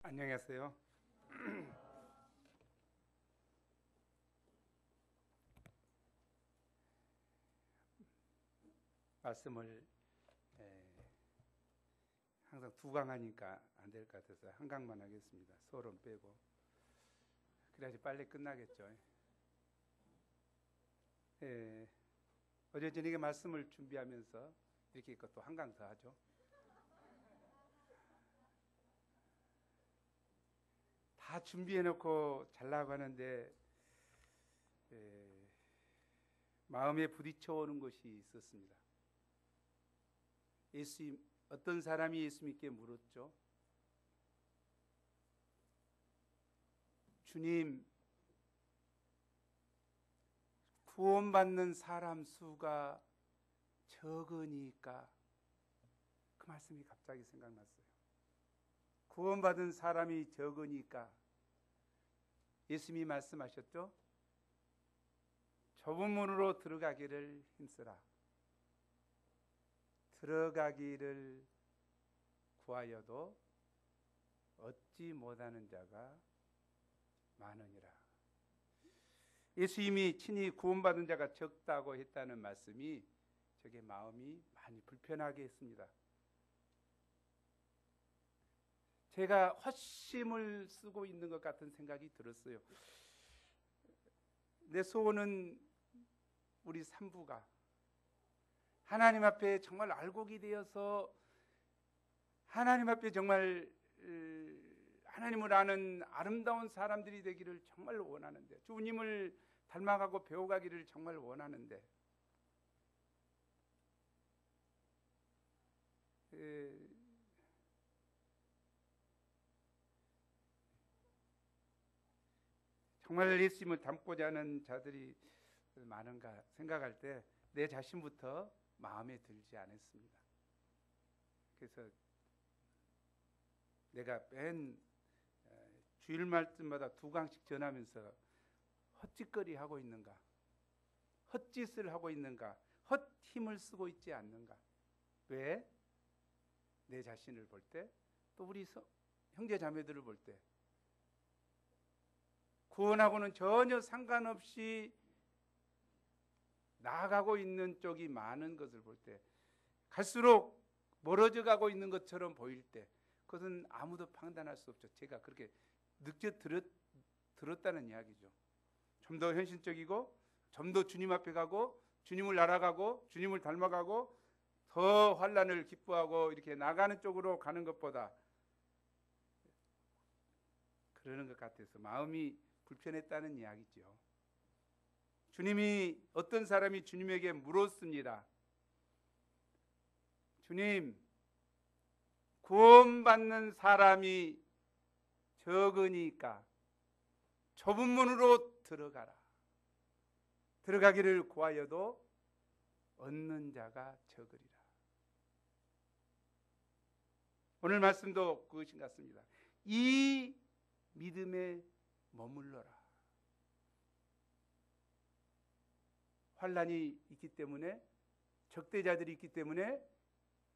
안녕하세요. 말씀을 항상 두 강 하니까 안 될 것 같아서 한 강만 하겠습니다. 서론 빼고. 그래야지 빨리 끝나겠죠. 어제 저녁에 말씀을 준비하면서 이렇게 또 한 강 더 하죠. 다 준비해놓고 잘라고 하는데 마음에 부딪혀오는 것이 있었습니다. 어떤 사람이 예수님께 물었죠. 주님, 구원받는 사람 수가 적으니까. 그 말씀이 갑자기 생각났어요. 구원받은 사람이 적으니까. 예수님이 말씀하셨죠. 좁은 문으로 들어가기를 힘쓰라. 들어가기를 구하여도 얻지 못하는 자가 많으니라. 예수님이 친히 구원받은 자가 적다고 했다는 말씀이 저게 마음이 많이 불편하게 했습니다. 제가 헛심을 쓰고 있는 것 같은 생각이 들었어요. 내 소원은 우리 산부가 하나님 앞에 정말 알곡이 되어서 하나님 앞에 정말 하나님을 아는 아름다운 사람들이 되기를 정말 원하는데, 주님을 닮아가고 배워가기를 정말 원하는데, 정말 예수님을 닮고자 하는 자들이 많은가 생각할 때 내 자신부터 마음에 들지 않았습니다. 그래서 내가 맨 주일 말쯤마다 두 강씩 전하면서 헛짓거리 하고 있는가, 헛짓을 하고 있는가, 헛힘을 쓰고 있지 않는가. 왜? 내 자신을 볼 때, 또 우리 형제 자매들을 볼 때, 구원하고는 전혀 상관없이 나아가고 있는 쪽이 많은 것을 볼 때, 갈수록 멀어져 가고 있는 것처럼 보일 때, 그것은 아무도 판단할 수 없죠. 제가 그렇게 느껴 들었다는 이야기죠. 좀 더 현실적이고, 좀 더 주님 앞에 가고, 주님을 알아가고, 주님을 닮아가고, 더 환난을 기뻐하고 이렇게 나가는 쪽으로 가는 것보다 그러는 것 같아서 마음이 불편했다는 이야기죠. 주님이, 어떤 사람이 주님에게 물었습니다. 주님, 구원받는 사람이 적으니까 좁은 문으로 들어가라. 들어가기를 구하여도 얻는 자가 적으리라. 오늘 말씀도 그것인 것 같습니다. 이 믿음에 머물러라. 환난이 있기 때문에, 적대자들이 있기 때문에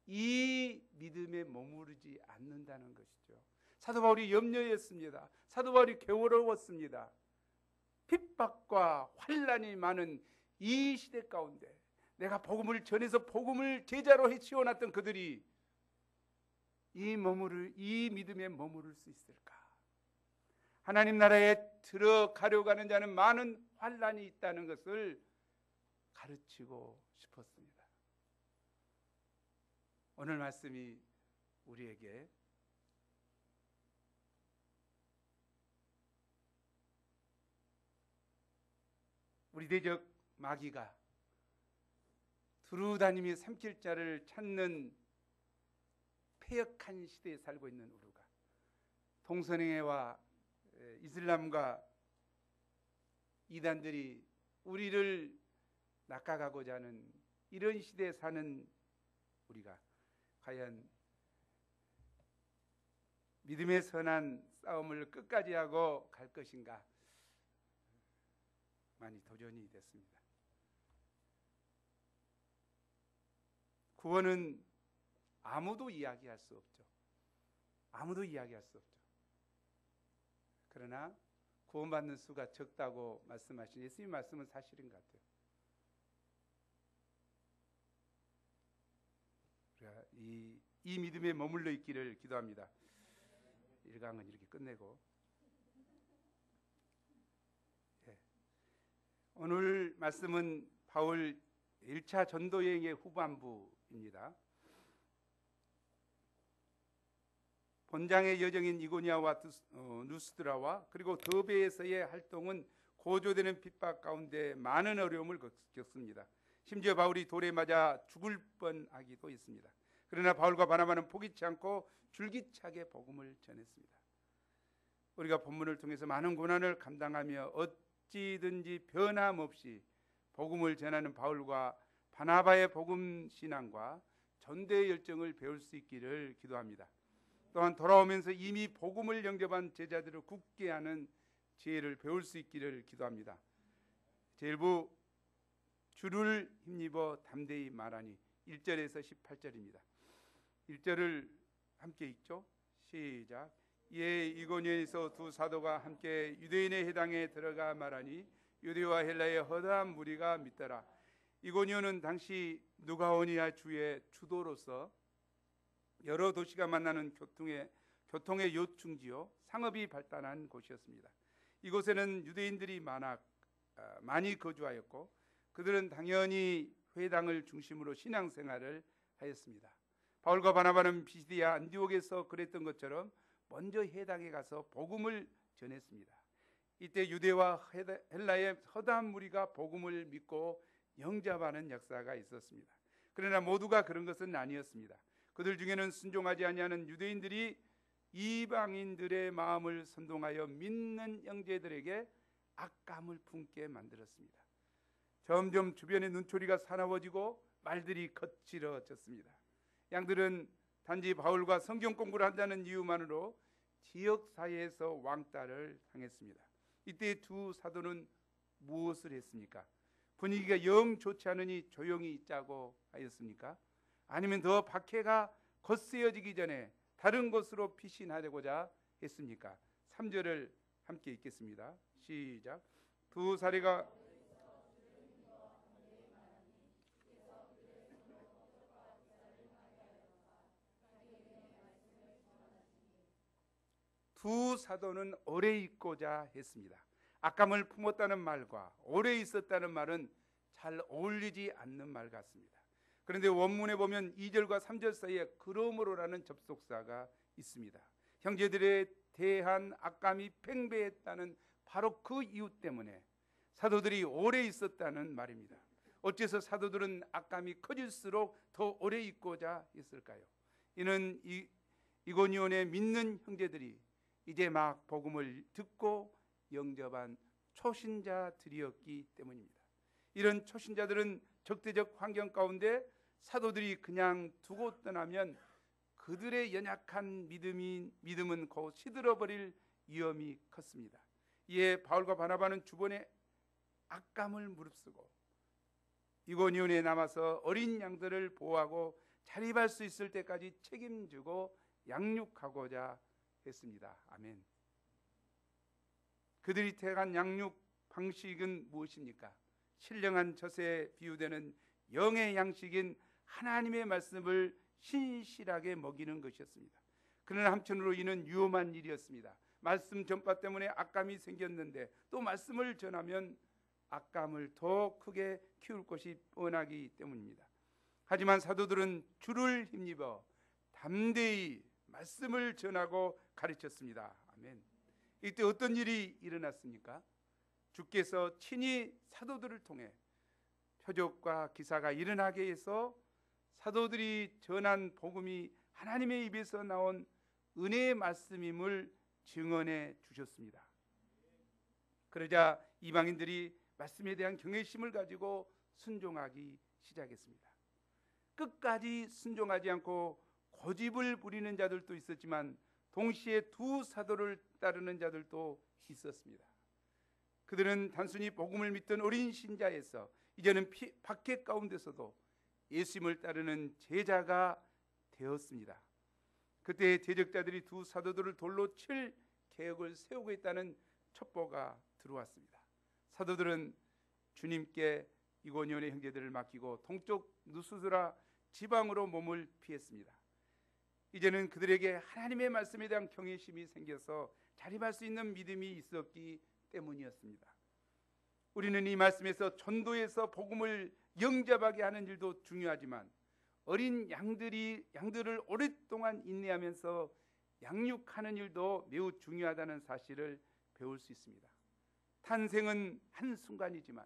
이 믿음에 머무르지 않는다는 것이죠. 사도 바울이 염려했습니다. 사도 바울이 괴로웠습니다. 핍박과 환난이 많은 이 시대 가운데 내가 복음을 전해서 복음을 제자로 해치워놨던 그들이 이 믿음에 머무를 수 있을까? 하나님 나라에 들어가려고 하는 자는 많은 환난이 있다는 것을 가르치고 싶었습니다. 오늘 말씀이 우리에게 우리 대적 마귀가 두루다니며 삼킬 자를 찾는 패역한 시대에 살고 있는 우리가, 동성애와 이슬람과 이단들이 우리를 낚아가고자 하는 이런 시대에 사는 우리가 과연 믿음의 선한 싸움을 끝까지 하고 갈 것인가, 많이 도전이 됐습니다. 구원은 아무도 이야기할 수 없죠. 아무도 이야기할 수 없죠. 그러나 구원받는 수가 적다고 말씀하신 예수님 말씀은 사실인 것 같아요. 우리가 이 믿음에 머물러 있기를 기도합니다. 1강은 이렇게 끝내고, 오늘 말씀은 바울 1차 전도 여행의 후반부입니다. 본장의 여정인 이고니아와 누스드라와 그리고 더베에서의 활동은 고조되는 핍박 가운데 많은 어려움을 겪습니다. 심지어 바울이 돌에 맞아 죽을 뻔하기도 했습니다. 그러나 바울과 바나바는 포기치 않고 줄기차게 복음을 전했습니다. 우리가 본문을 통해서 많은 고난을 감당하며 어찌든지 변함없이 복음을 전하는 바울과 바나바의 복음 신앙과 전도의 열정을 배울 수 있기를 기도합니다. 또한 돌아오면서 이미 복음을 영접한 제자들을 굳게 하는 지혜를 배울 수 있기를 기도합니다. 제1부 주를 힘입어 담대히 말하니 1절에서 18절입니다. 1절을 함께 읽죠. 시작. 이에 이고니아에서 두 사도가 함께 유대인의 회당에 들어가 말하니 유대와 헬라의 허다한 무리가 믿더라. 이고니아는 당시 누가오니아 주의 주도로서 여러 도시가 만나는 교통의 요충지요 상업이 발달한 곳이었습니다. 이곳에는 유대인들이 많이 거주하였고 그들은 당연히 회당을 중심으로 신앙생활을 하였습니다. 바울과 바나바는 비시디아 안디옥에서 그랬던 것처럼 먼저 회당에 가서 복음을 전했습니다. 이때 유대와 헬라의 허다한 무리가 복음을 믿고 영접하는 역사가 있었습니다. 그러나 모두가 그런 것은 아니었습니다. 그들 중에는 순종하지 아니하는 유대인들이 이방인들의 마음을 선동하여 믿는 형제들에게 악감을 품게 만들었습니다. 점점 주변의 눈초리가 사나워지고 말들이 거칠어졌습니다. 양들은 단지 바울과 성경 공부를 한다는 이유만으로 지역 사회에서 왕따를 당했습니다. 이때 두 사도는 무엇을 했습니까? 분위기가 영 좋지 않으니 조용히 있자고 하였습니까? 아니면 더 박해가 거세어지기 전에 다른 곳으로 피신하려고자 했습니까? 3절을 함께 읽겠습니다. 시작. 두 사례가 두 사도는 오래 있고자 했습니다. 악감을 품었다는 말과 오래 있었다는 말은 잘 어울리지 않는 말 같습니다. 그런데 원문에 보면 2절과 3절 사이에 그러므로라는 접속사가 있습니다. 형제들에 대한 악감이 팽배했다는 바로 그 이유 때문에 사도들이 오래 있었다는 말입니다. 어째서 사도들은 악감이 커질수록 더 오래 있고자 했을까요? 이는 이고니온의 믿는 형제들이 이제 막 복음을 듣고 영접한 초신자들이었기 때문입니다. 이런 초신자들은 적대적 환경 가운데 사도들이 그냥 두고 떠나면 그들의 연약한 믿음은 곧 시들어버릴 위험이 컸습니다. 이에 바울과 바나바는 주변에 악감을 무릅쓰고 이고니온에 남아서 어린 양들을 보호하고 자립할 수 있을 때까지 책임지고 양육하고자 했습니다. 아멘. 그들이 택한 양육 방식은 무엇입니까? 신령한 젖에 비유되는 영의 양식인 하나님의 말씀을 신실하게 먹이는 것이었습니다. 그러나 한편으로 이는 위험한 일이었습니다. 말씀 전파 때문에 악감이 생겼는데 또 말씀을 전하면 악감을 더 크게 키울 것이 뻔하기 때문입니다. 하지만 사도들은 주를 힘입어 담대히 말씀을 전하고 가르쳤습니다. 아멘. 이때 어떤 일이 일어났습니까? 주께서 친히 사도들을 통해 표적과 기사가 일어나게 해서 사도들이 전한 복음이 하나님의 입에서 나온 은혜의 말씀임을 증언해 주셨습니다. 그러자 이방인들이 말씀에 대한 경외심을 가지고 순종하기 시작했습니다. 끝까지 순종하지 않고 고집을 부리는 자들도 있었지만 동시에 두 사도를 따르는 자들도 있었습니다. 그들은 단순히 복음을 믿던 어린 신자에서 이제는 박해 가운데서도 예수님을 따르는 제자가 되었습니다. 그때 대적자들이 두 사도들을 돌로 칠 계획을 세우고 있다는 첩보가 들어왔습니다. 사도들은 주님께 이고니온의 형제들을 맡기고 동쪽 누스드라 지방으로 몸을 피했습니다. 이제는 그들에게 하나님의 말씀에 대한 경외심이 생겨서 자립할 수 있는 믿음이 있었기 때문이었습니다. 우리는 이 말씀에서 전도에서 복음을 영접하게 하는 일도 중요하지만 어린 양들을 오랫동안 인내하면서 양육하는 일도 매우 중요하다는 사실을 배울 수 있습니다. 탄생은 한순간이지만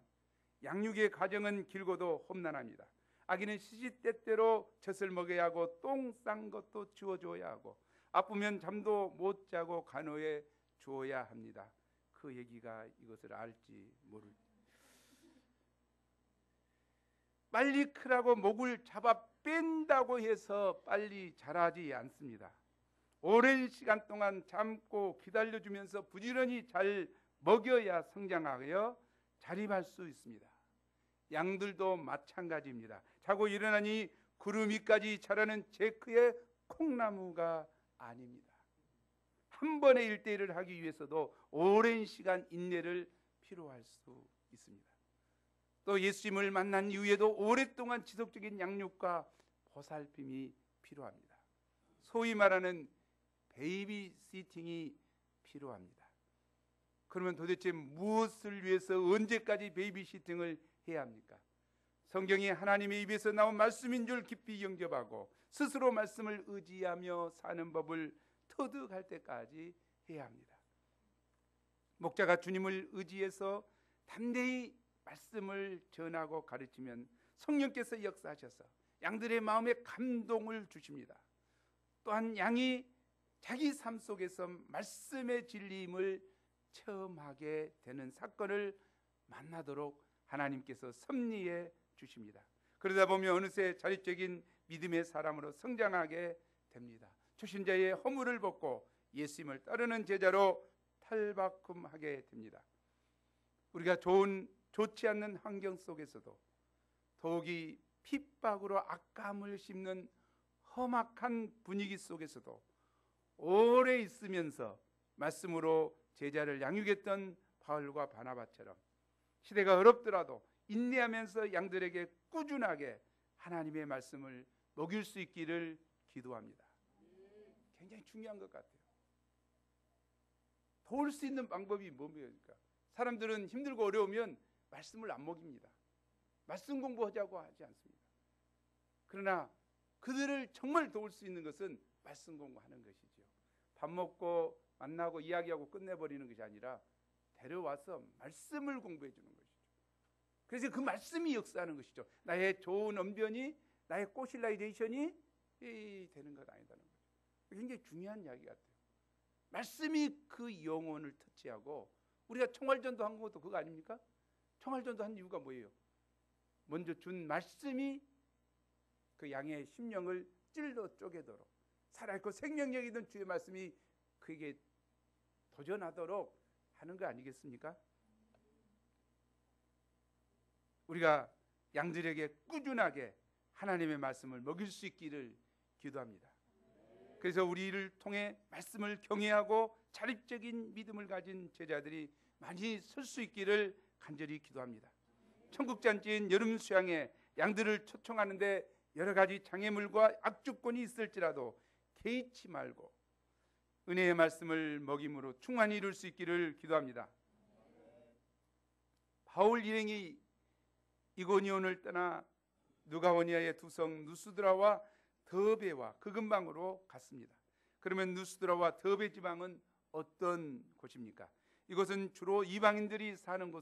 양육의 과정은 길고도 험난합니다. 아기는 시시때때로 젖을 먹여야 하고 똥 싼 것도 주워줘야 하고 아프면 잠도 못 자고 간호해 주어야 합니다. 그 얘기가 이것을 알지 모를지. 빨리 크라고 목을 잡아 뺀다고 해서 빨리 자라지 않습니다. 오랜 시간 동안 참고 기다려주면서 부지런히 잘 먹여야 성장하여 자립할 수 있습니다. 양들도 마찬가지입니다. 자고 일어나니 구름 위까지 자라는 제크의 콩나무가 아닙니다. 한 번의 일대일을 하기 위해서도 오랜 시간 인내를 필요할 수 있습니다. 또 예수님을 만난 이후에도 오랫동안 지속적인 양육과 보살핌이 필요합니다. 소위 말하는 베이비시팅이 필요합니다. 그러면 도대체 무엇을 위해서 언제까지 베이비시팅을 해야 합니까? 성경이 하나님의 입에서 나온 말씀인 줄 깊이 영접하고 스스로 말씀을 의지하며 사는 법을 터득할 때까지 해야 합니다. 목자가 주님을 의지해서 담대히 말씀을 전하고 가르치면 성령께서 역사하셔서 양들의 마음에 감동을 주십니다. 또한 양이 자기 삶 속에서 말씀의 진리임을 체험하게 되는 사건을 만나도록 하나님께서 섭리해 주십니다. 그러다 보면 어느새 자립적인 믿음의 사람으로 성장하게 됩니다. 초신자의 허물을 벗고 예수님을 따르는 제자로 탈바꿈하게 됩니다. 우리가 좋지 않는 환경 속에서도 더욱이 핍박으로 악감을 심는 험악한 분위기 속에서도 오래 있으면서 말씀으로 제자를 양육했던 바울과 바나바처럼 시대가 어렵더라도 인내하면서 양들에게 꾸준하게 하나님의 말씀을 먹일 수 있기를 기도합니다. 굉장히 중요한 것 같아요. 도울 수 있는 방법이 뭡니까? 사람들은 힘들고 어려우면 말씀을 안 먹입니다. 말씀 공부하자고 하지 않습니다. 그러나 그들을 정말 도울 수 있는 것은 말씀 공부하는 것이죠. 밥 먹고 만나고 이야기하고 끝내버리는 것이 아니라 데려와서 말씀을 공부해 주는 것이죠. 그래서 그 말씀이 역사하는 것이죠. 나의 좋은 언변이 나의 꼬실라이제이션이 되는 것 아니다는 거죠. 굉장히 중요한 이야기 같아요. 말씀이 그 영혼을 터치하고 우리가 총알전도 한 것도 그거 아닙니까? 총알전도 한 이유가 뭐예요? 먼저 준 말씀이 그 양의 심령을 찔러 쪼개도록 살아있고 생명력이 있는 주의 말씀이 그에게 도전하도록 하는 거 아니겠습니까? 우리가 양들에게 꾸준하게 하나님의 말씀을 먹일 수 있기를 기도합니다. 그래서 우리를 통해 말씀을 경외하고 자립적인 믿음을 가진 제자들이 많이 설 수 있기를 간절히 기도합니다. 청국잔치인 여름 수양에 양들을 초청하는데 여러 가지 장애물과 악조건이 있을지라도 개의치 말고 은혜의 말씀을 먹임으로 충만히 이룰 수 있기를 기도합니다. 바울 일행이 이고니온을 떠나 누가오니아의 두 성 누스드라와 더베와 그 근방으로 갔습니다. 그러면 누스드라와 더베 지방은 어떤 곳입니까? 이곳은 주로 이방인들이 사는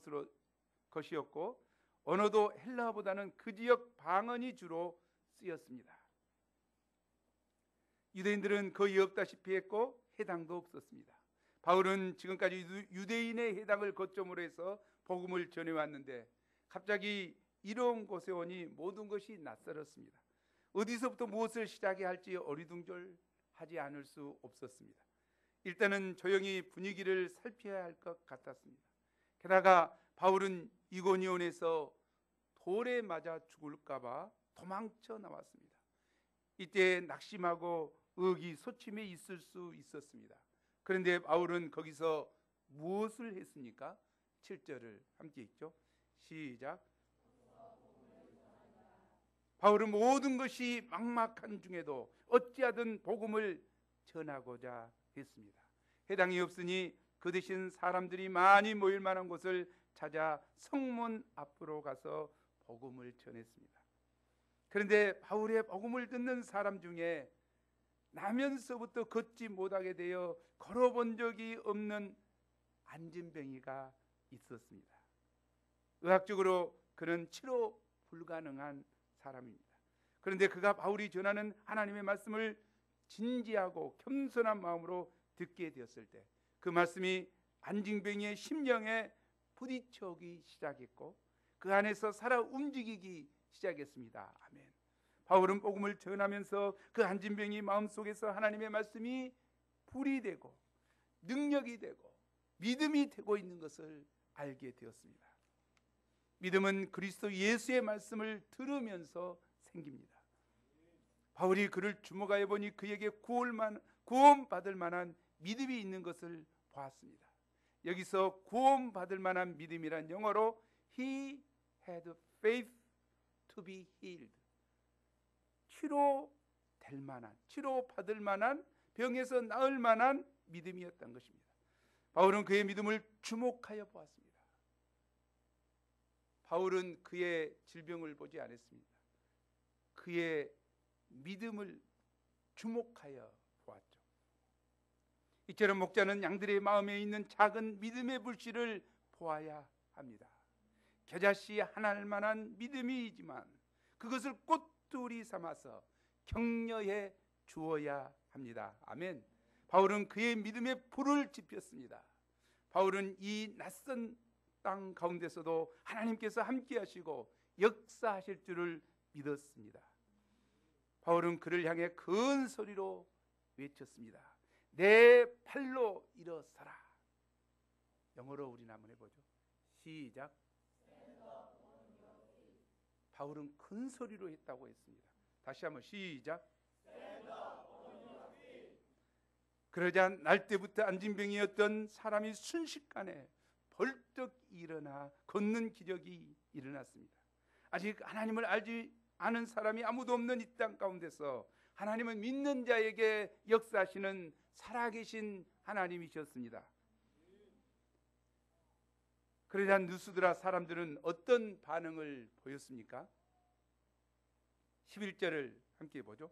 것이었고 언어도 헬라어보다는 그 지역 방언이 주로 쓰였습니다. 유대인들은 거의 없다시피 했고 해당도 없었습니다. 바울은 지금까지 유대인의 해당을 거점으로 해서 복음을 전해왔는데 갑자기 이런 곳에 오니 모든 것이 낯설었습니다. 어디서부터 무엇을 시작해야 할지 어리둥절하지 않을 수 없었습니다. 일단은 조용히 분위기를 살펴야 할 것 같았습니다. 게다가 바울은 이고니온에서 돌에 맞아 죽을까 봐 도망쳐 나왔습니다. 이때 낙심하고 의기소침해 있을 수 있었습니다. 그런데 바울은 거기서 무엇을 했습니까? 7절을 함께 읽죠. 시작. 바울은 모든 것이 막막한 중에도 어찌하든 복음을 전하고자 했습니다. 해당이 없으니 그 대신 사람들이 많이 모일 만한 곳을 찾아 성문 앞으로 가서 복음을 전했습니다. 그런데 바울의 복음을 듣는 사람 중에 나면서부터 걷지 못하게 되어 걸어본 적이 없는 안진뱅이가 있었습니다. 의학적으로 그는 치료 불가능한 사람입니다. 그런데 그가 바울이 전하는 하나님의 말씀을 진지하고 겸손한 마음으로 듣게 되었을 때 그 말씀이 안진뱅이의 심령에 부딪혀오기 시작했고 그 안에서 살아 움직이기 시작했습니다. 아멘. 바울은 복음을 전하면서 그 안진뱅이 마음속에서 하나님의 말씀이 불이 되고 능력이 되고 믿음이 되고 있는 것을 알게 되었습니다. 믿음은 그리스도 예수의 말씀을 들으면서 생깁니다. 바울이 그를 주목하여 보니 그에게 구원받을 만한 믿음이 있는 것을 보았습니다. 여기서 구원받을 만한 믿음이란 영어로 He had faith to be healed. 치료될 만한, 치료받을 만한, 병에서 나을 만한 믿음이었던 것입니다. 바울은 그의 믿음을 주목하여 보았습니다. 바울은 그의 질병을 보지 않았습니다. 그의 믿음을 주목하여 보았죠. 이처럼 목자는 양들의 마음에 있는 작은 믿음의 불씨를 보아야 합니다. 겨자씨 하나할 만한 믿음이지만 그것을 꽃두리 삼아서 격려해 주어야 합니다. 아멘. 바울은 그의 믿음의 불을 지폈습니다. 바울은 이 낯선 땅 가운데서도 하나님께서 함께 하시고 역사하실 줄을 믿었습니다. 바울은 그를 향해 큰 소리로 외쳤습니다. 내 팔로 일어서라. 영어로 우리 한번 해보죠. 시작. 바울은 큰 소리로 했다고 했습니다. 다시 한번 시작. 그러자 날 때부터 안진병이었던 사람이 순식간에 벌떡 일어나 걷는 기적이 일어났습니다. 아직 하나님을 알지 않은 사람이 아무도 없는 이 땅 가운데서 하나님은 믿는 자에게 역사하시는 살아계신 하나님이셨습니다. 그러자 누스드라 사람들은 어떤 반응을 보였습니까? 11절을 함께 보죠.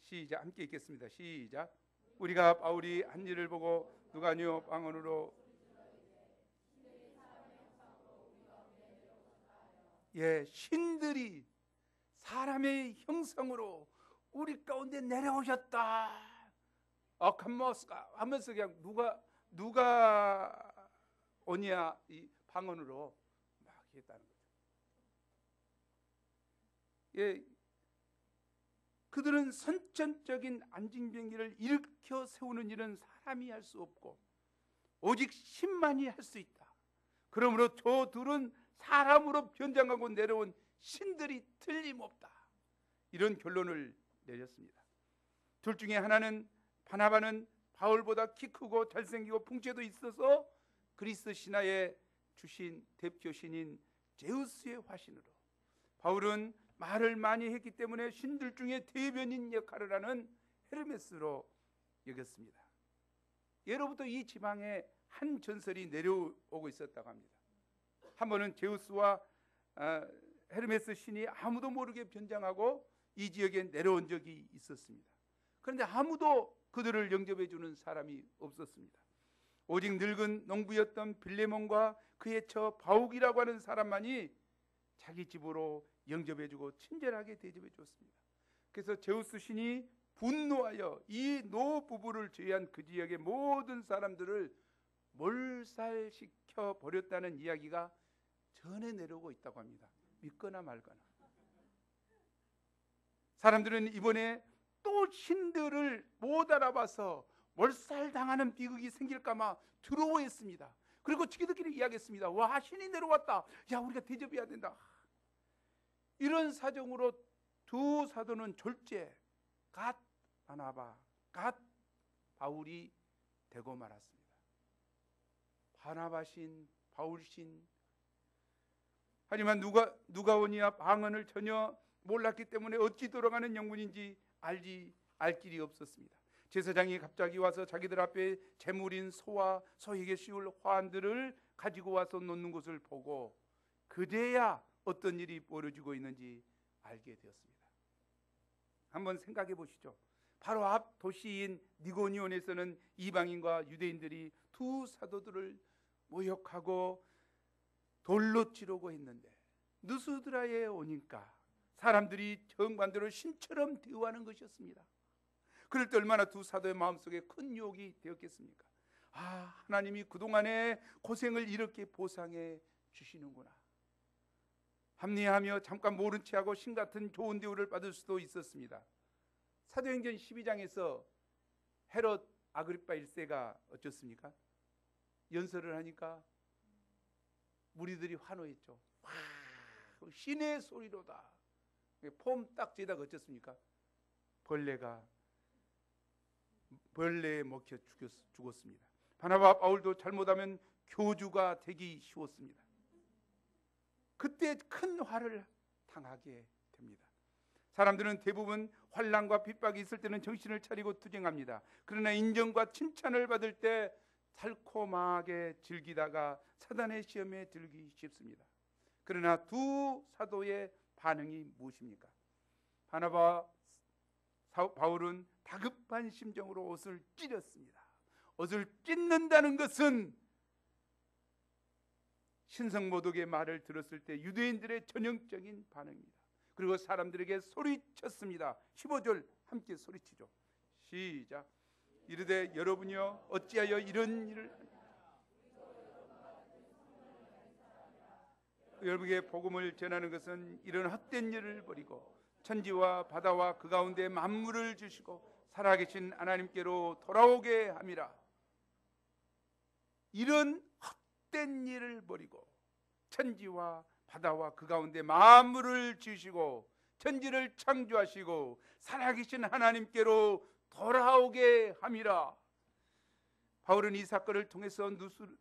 시작. 함께 읽겠습니다. 시작. 우리가 바울이 한 일을 보고 누가뇨 방언으로 신들이 사람의 형상으로 우리 가운데 내려오셨다. 하면서 그냥 누가 오냐 이 방언으로 막 했다는 거죠. 그들은 선천적인 안진병기를 일으켜 세우는 일은 사람이 할 수 없고 오직 신만이 할 수 있다. 그러므로 저 둘은 사람으로 변장하고 내려온 신들이 틀림없다. 이런 결론을 내렸습니다. 둘 중에 하나는 바나바는 바울보다 키 크고 잘생기고 풍채도 있어서 그리스 신화에 주신 대표 신인 제우스의 화신으로, 바울은 말을 많이 했기 때문에 신들 중에 대변인 역할을 하는 헤르메스로 여겼습니다. 예로부터 이 지방에 한 전설이 내려오고 있었다고 합니다. 한 번은 제우스와 헤르메스 신이 아무도 모르게 변장하고 이 지역에 내려온 적이 있었습니다. 그런데 아무도 그들을 영접해 주는 사람이 없었습니다. 오직 늙은 농부였던 빌레몬과 그의 처 바욱이라고 하는 사람만이 자기 집으로 영접해 주고 친절하게 대접해 줬습니다. 그래서 제우스 신이 분노하여 이 노 부부를 제외한 그 지역의 모든 사람들을 몰살시켜 버렸다는 이야기가 전해 내려오고 있다고 합니다. 믿거나 말거나. 사람들은 이번에 또 신들을 못 알아봐서 몰살당하는 비극이 생길까봐 두려워했습니다. 그리고 지기들끼리 이야기했습니다. 와, 신이 내려왔다. 야, 우리가 대접해야 된다. 이런 사정으로 두 사도는 졸제, 갓 바나바, 갓 바울이 되고 말았습니다. 바나바신, 바울신. 하지만 누가오니와 방언을 전혀 몰랐기 때문에 어찌 돌아가는 영문인지 알 길이 없었습니다. 제사장이 갑자기 와서 자기들 앞에 제물인 소와 소에게 씌울 화환들을 가지고 와서 놓는 것을 보고 그제야 어떤 일이 벌어지고 있는지 알게 되었습니다. 한번 생각해 보시죠. 바로 앞 도시인 니고니온에서는 이방인과 유대인들이 두 사도들을 모욕하고 돌로 치르고 했는데 느스드라에 오니까 사람들이 정반대로 신처럼 대우하는 것이었습니다. 그럴 때 얼마나 두 사도의 마음속에 큰 유혹이 되었겠습니까? 하나님이 그동안의 고생을 이렇게 보상해 주시는구나. 합리하며 잠깐 모른 체하고 신같은 좋은 대우를 받을 수도 있었습니다. 사도행전 12장에서 헤롯 아그리파 1세가 어쩌습니까? 연설을 하니까 무리들이 환호했죠. 신의 소리로다. 폼 딱 재다가 어쩌습니까? 벌레에 먹혀 죽었습니다. 바나바 바울도 잘못하면 교주가 되기 쉬웠습니다. 그때 큰 화를 당하게 됩니다. 사람들은 대부분 환난과 핍박이 있을 때는 정신을 차리고 투쟁합니다. 그러나 인정과 칭찬을 받을 때 달콤하게 즐기다가 사단의 시험에 들기 쉽습니다. 그러나 두 사도의 반응이 무엇입니까? 바나바와 바울은 다급한 심정으로 옷을 찢었습니다. 옷을 찢는다는 것은 신성모독의 말을 들었을 때 유대인들의 전형적인 반응입니다. 그리고 사람들에게 소리쳤습니다. 15절 함께 소리치죠. 시작. 이르되 여러분이여 어찌하여 이런 일을 여러분에게 복음을 전하는 것은 이런 헛된 일을 버리고 천지와 바다와 그 가운데 만물을 주시고 살아계신 하나님께로 돌아오게 함이라. 이런 헛된 일을 버리고 천지와 바다와 그 가운데 만물을 주시고 천지를 창조하시고 살아계신 하나님께로 돌아오게 함이라. 바울은 이 사건을 통해서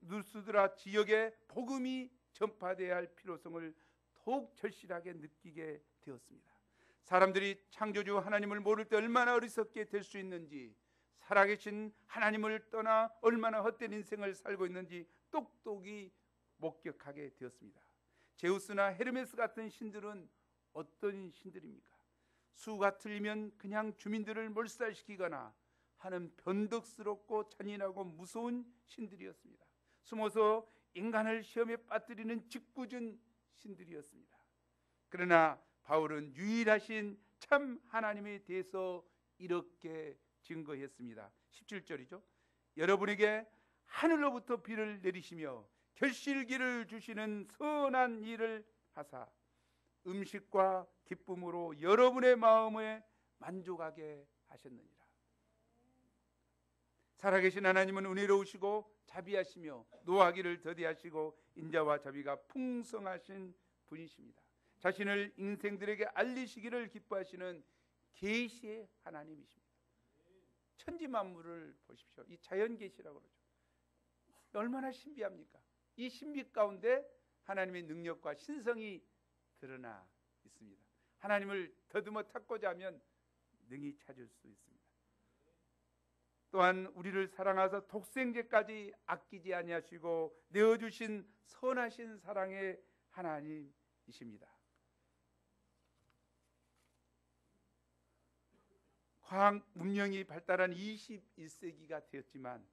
누스드라 지역에 복음이 전파되어야 할 필요성을 더욱 절실하게 느끼게 되었습니다. 사람들이 창조주 하나님을 모를 때 얼마나 어리석게 될 수 있는지, 살아계신 하나님을 떠나 얼마나 헛된 인생을 살고 있는지 똑똑히 목격하게 되었습니다. 제우스나 헤르메스 같은 신들은 어떤 신들입니까? 수가 틀리면 그냥 주민들을 몰살시키거나 하는 변덕스럽고 잔인하고 무서운 신들이었습니다. 숨어서 인간을 시험에 빠뜨리는 짓궂은 신들이었습니다. 그러나 바울은 유일하신 참 하나님에 대해서 이렇게 증거했습니다. 17절이죠. 여러분에게 하늘로부터 비를 내리시며 결실기를 주시는 선한 일을 하사 음식과 기쁨으로 여러분의 마음에 만족하게 하셨느니라. 살아계신 하나님은 은혜로우시고 자비하시며 노하기를 더디하시고 인자와 자비가 풍성하신 분이십니다. 자신을 인생들에게 알리시기를 기뻐하시는 계시의 하나님이십니다. 천지 만물을 보십시오. 이 자연 계시라고 그러죠. 얼마나 신비합니까? 이 신비 가운데 하나님의 능력과 신성이 드러나 있습니다. 하나님을 더듬어 찾고자 하면 능히 찾을 수 있습니다. 또한 우리를 사랑하사 독생제까지 아끼지 아니하시고 내어주신 선하신 사랑의 하나님이십니다. 과학 문명이 발달한 21세기가 되었지만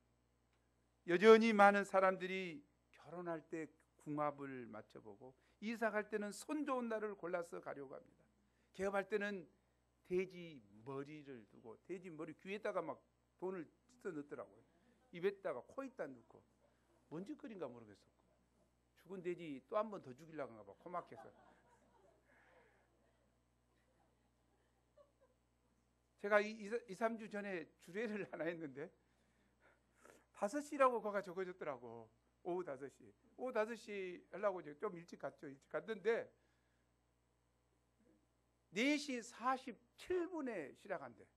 여전히 많은 사람들이 결혼할 때 궁합을 맞춰보고 이사 갈 때는 손 좋은 날을 골라서 가려고 합니다. 개업할 때는 돼지 머리를 두고 돼지 머리 귀에다가 막 돈을 찢어 넣더라고요. 입에다가 코에다 넣고 뭔 짓거리인가 모르겠어. 죽은 돼지 또 한 번 더 죽이려고 하는가 봐. 코막혀서. 제가 2-3주 전에 주례를 하나 했는데 5시라고 거가 적어줬더라고. 오후 5시. 오후 5시 하려고 이제 좀 일찍 갔죠. 일찍 갔는데 4시 47분에 시작한대.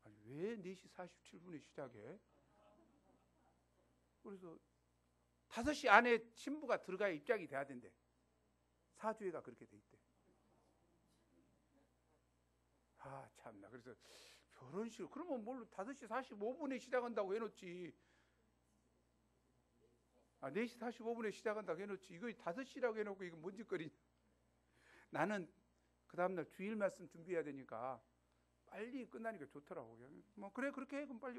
아니, 왜 4시 47분에 시작해? 그래서 5시 안에 신부가 들어가야 입장이 돼야 된대. 사주회가 그렇게 돼 있대. 아 참나. 그래서 결혼식 그러면 뭘로 5시 45분에 시작한다고 해놓지. 4시 45분에 시작한다고 해놓지. 이거 5시라고 해놓고 이거 뭔 짓거리냐. 나는 그 다음날 주일 말씀 준비해야 되니까 빨리 끝나니까 좋더라고. 뭐 그래 그렇게 해. 그럼 빨리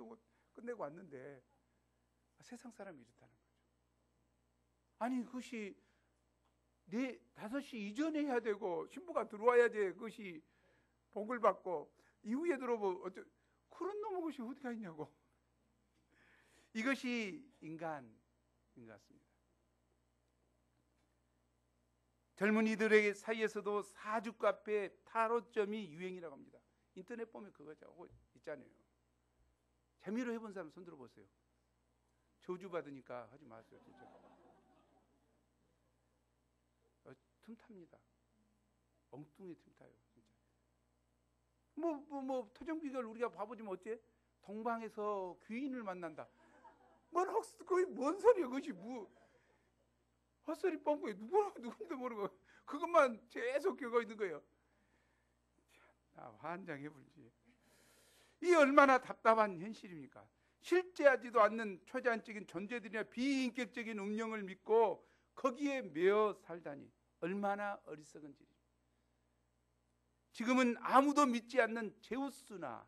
끝내고 왔는데 세상 사람이 이렇다는 거죠. 아니 그것이 5시 이전에 해야 되고 신부가 들어와야지 그것이 복을 받고 이후에 들어오면 그런 놈의 것이 어디가 있냐고. 이것이 인간인 것 같습니다. 젊은이들의 사이에서도 사주 카페 타로점이 유행이라고 합니다. 인터넷 보면 그거 있잖아요. 재미로 해본 사람 손 들어보세요. 저주 받으니까 하지 마세요. 진짜 틈탑니다. 엉뚱히 틈타요. 진짜. 뭐 토정비결 우리가 봐보지면 어째? 동방에서 귀인을 만난다. 거의 뭔 소리야? 그것이 뭐 헛소리 뻥뻥이 누군도 모르고 그것만 계속 겪어 있는 거예요. 환장해불지. 이 얼마나 답답한 현실입니까? 실제하지도 않는 초자연적인 존재들이나 비인격적인 운명을 믿고 거기에 매여 살다니 얼마나 어리석은 일입니까? 지금은 아무도 믿지 않는 제우스나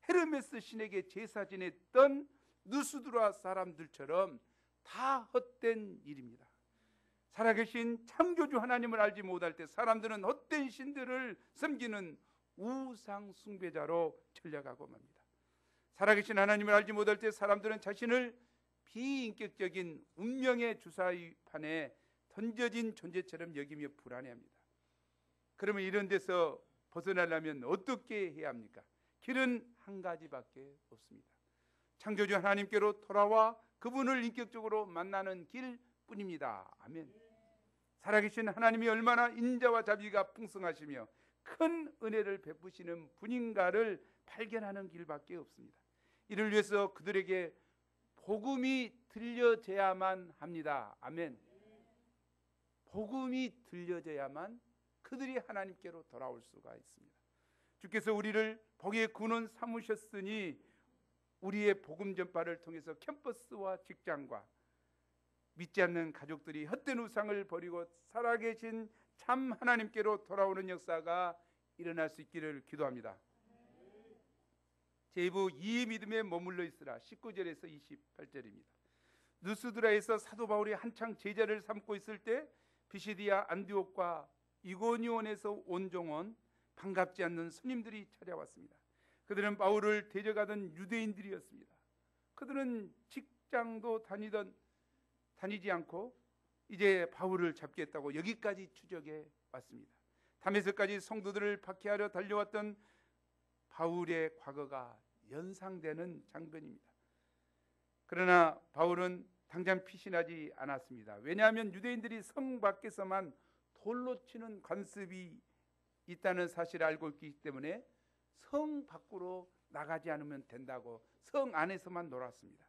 헤르메스 신에게 제사 지냈던 누스드라 사람들처럼 다 헛된 일입니다. 살아계신 창조주 하나님을 알지 못할 때 사람들은 헛된 신들을 섬기는 우상 숭배자로 전락하고 맙니다. 살아계신 하나님을 알지 못할 때 사람들은 자신을 비인격적인 운명의 주사위판에 던져진 존재처럼 여기며 불안해합니다. 그러면 이런 데서 벗어나려면 어떻게 해야 합니까? 길은 한 가지밖에 없습니다. 창조주 하나님께로 돌아와 그분을 인격적으로 만나는 길뿐입니다. 아멘. 살아계신 하나님이 얼마나 인자와 자비가 풍성하시며 큰 은혜를 베푸시는 분인가를 발견하는 길밖에 없습니다. 이를 위해서 그들에게 복음이 들려져야만 합니다. 아멘. 복음이 들려져야만 그들이 하나님께로 돌아올 수가 있습니다. 주께서 우리를 복의 군원 삼으셨으니 우리의 복음 전파를 통해서 캠퍼스와 직장과 믿지 않는 가족들이 헛된 우상을 버리고 살아계신 참 하나님께로 돌아오는 역사가 일어날 수 있기를 기도합니다. 제2부 이 믿음에 머물러 있으라 19절에서 28절입니다. 누스드라에서 사도 바울이 한창 제자를 삼고 있을 때 비시디아 안디옥과 이고니온에서 온 종은 반갑지 않는 손님들이 찾아왔습니다. 그들은 바울을 대적하던 유대인들이었습니다. 그들은 직장도 다니지 않고 이제 바울을 잡겠다고 여기까지 추적해 왔습니다. 다메섹까지 성도들을 박해하려 달려왔던 바울의 과거가 연상되는 장면입니다. 그러나 바울은 당장 피신하지 않았습니다. 왜냐하면 유대인들이 성 밖에서만 돌로 치는 관습이 있다는 사실을 알고 있기 때문에 성 밖으로 나가지 않으면 된다고 성 안에서만 놀았습니다.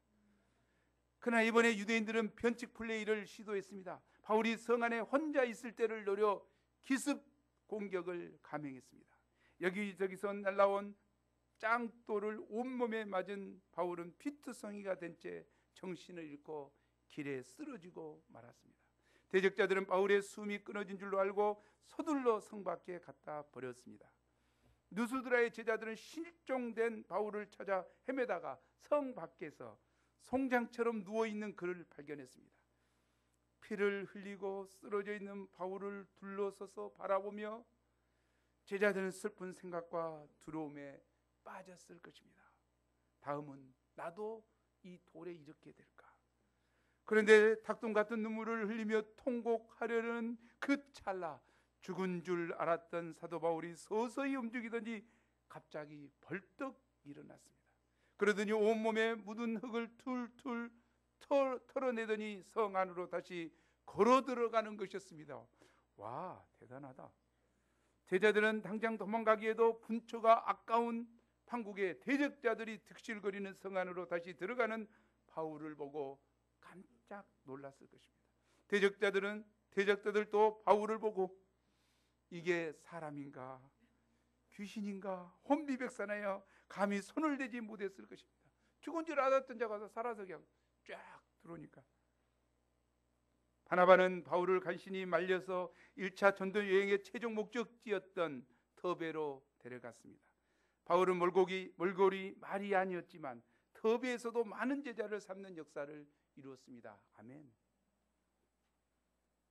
그러나 이번에 유대인들은 변칙 플레이를 시도했습니다. 바울이 성 안에 혼자 있을 때를 노려 기습 공격을 감행했습니다. 여기저기서 날라온 짱돌을 온몸에 맞은 바울은 피투성이가 된 채 정신을 잃고 길에 쓰러지고 말았습니다. 대적자들은 바울의 숨이 끊어진 줄로 알고 서둘러 성 밖에 갖다 버렸습니다. 누스드라의 제자들은 실종된 바울을 찾아 헤매다가 성 밖에서 송장처럼 누워있는 그를 발견했습니다. 피를 흘리고 쓰러져 있는 바울을 둘러서서 바라보며 제자들은 슬픈 생각과 두려움에 빠졌을 것입니다. 다음은 나도 이 돌에 이렇게 될까? 그런데 닭똥 같은 눈물을 흘리며 통곡하려는 그 찰나 죽은 줄 알았던 사도 바울이 서서히 움직이더니 갑자기 벌떡 일어났습니다. 그러더니 온몸에 묻은 흙을 툴툴 털어내더니 성 안으로 다시 걸어 들어가는 것이었습니다. 와, 대단하다. 제자들은 당장 도망가기에도 분초가 아까운 판국에 대적자들이 득실거리는 성 안으로 다시 들어가는 바울을 보고 깜짝 깜짝 놀랐을 것입니다. 대적자들도 바울을 보고 이게 사람인가 귀신인가 혼비백산하여 감히 손을 대지 못했을 것입니다. 죽은 줄 알았던 자가 살아서 그냥 쫙 들어오니까 바나바는 바울을 간신히 말려서 1차 전도 여행의 최종 목적지였던 더베로 데려갔습니다. 바울은 몰골이 말이 아니었지만 더베에서도 많은 제자를 삼는 역사를 이루었습니다. 아멘.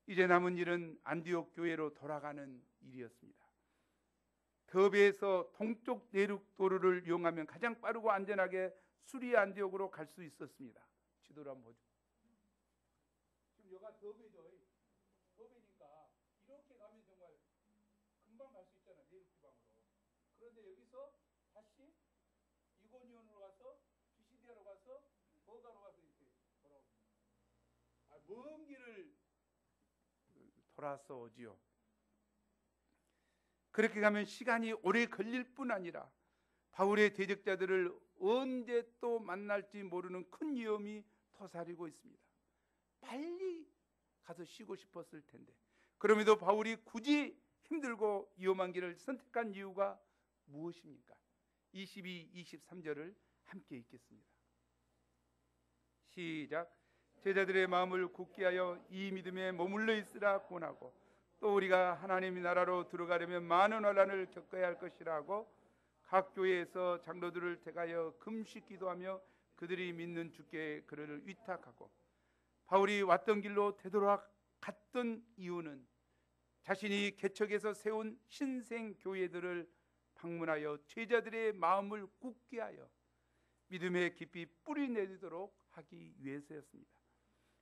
이제 남은 일은 안디옥 교회로 돌아가는 일이었습니다. 더베에서 동쪽 내륙도로를 이용하면 가장 빠르고 안전하게 수리 안디옥으로 갈 수 있었습니다. 지도를 한번 보죠. 지금 여기가 더베죠. 더베니까 이렇게 가면 정말 금방 갈 수 있잖아요. 내륙 지방으로. 그런데 여기서 다시 이고니온으로 가서 피시디아로 가서 버가로 가서 이렇게 돌아옵니다. 먼 길을 돌아서 오지요. 그렇게 가면 시간이 오래 걸릴 뿐 아니라 바울의 대적자들을 언제 또 만날지 모르는 큰 위험이 토사리고 있습니다. 빨리 가서 쉬고 싶었을 텐데 그럼에도 바울이 굳이 힘들고 위험한 길을 선택한 이유가 무엇입니까? 22, 23절을 함께 읽겠습니다. 시작. 제자들의 마음을 굳게 하여 이 믿음에 머물러 있으라 권하고 또 우리가 하나님의 나라로 들어가려면 많은 환난을 겪어야 할 것이라고 각 교회에서 장로들을 택하여 금식 기도하며 그들이 믿는 주께 그를 위탁하고 바울이 왔던 길로 되돌아갔던 이유는 자신이 개척해서 세운 신생교회들을 방문하여 제자들의 마음을 굳게 하여 믿음에 깊이 뿌리 내리도록 하기 위해서였습니다.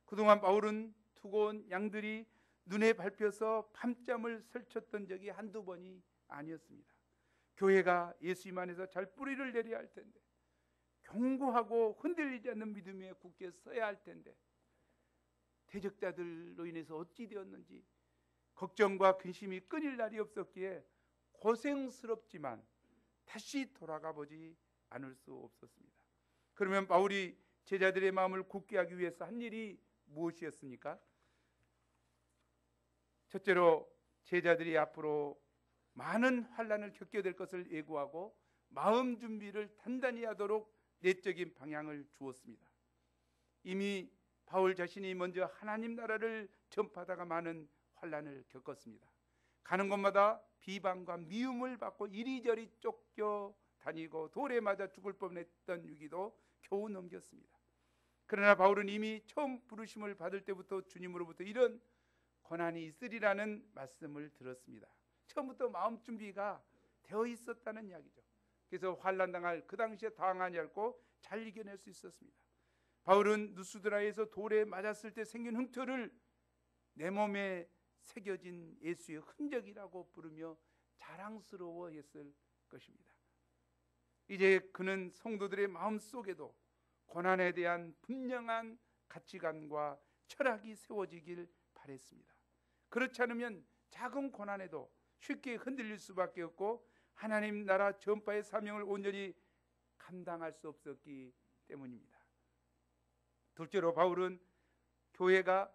그동안 바울은 두고온 양들이 눈에 밟혀서 밤잠을 설쳤던 적이 한두 번이 아니었습니다. 교회가 예수님 안에서 잘 뿌리를 내려야 할 텐데 견고하고 흔들리지 않는 믿음에 굳게 서야 할 텐데 대적자들로 인해서 어찌 되었는지 걱정과 근심이 끊일 날이 없었기에 고생스럽지만 다시 돌아가 보지 않을 수 없었습니다. 그러면 바울이 제자들의 마음을 굳게 하기 위해서 한 일이 무엇이었습니까? 첫째로 제자들이 앞으로 많은 환난을 겪게 될 것을 예고하고 마음 준비를 단단히 하도록 내적인 방향을 주었습니다. 이미 바울 자신이 먼저 하나님 나라를 전파하다가 많은 환난을 겪었습니다. 가는 곳마다 비방과 미움을 받고 이리저리 쫓겨 다니고 돌에 맞아 죽을 뻔했던 위기도 겨우 넘겼습니다. 그러나 바울은 이미 처음 부르심을 받을 때부터 주님으로부터 이런 고난이 있으리라는 말씀을 들었습니다. 처음부터 마음 준비가 되어 있었다는 이야기죠. 그래서 환난 당할 그 당시에 당하지 않고 잘 이겨낼 수 있었습니다. 바울은 누스드라에서 돌에 맞았을 때 생긴 흉터를 내 몸에 새겨진 예수의 흔적이라고 부르며 자랑스러워했을 것입니다. 이제 그는 성도들의 마음 속에도 고난에 대한 분명한 가치관과 철학이 세워지길 바랬습니다. 그렇지 않으면 작은 고난에도 쉽게 흔들릴 수밖에 없고 하나님 나라 전파의 사명을 온전히 감당할 수 없었기 때문입니다. 둘째로 바울은 교회가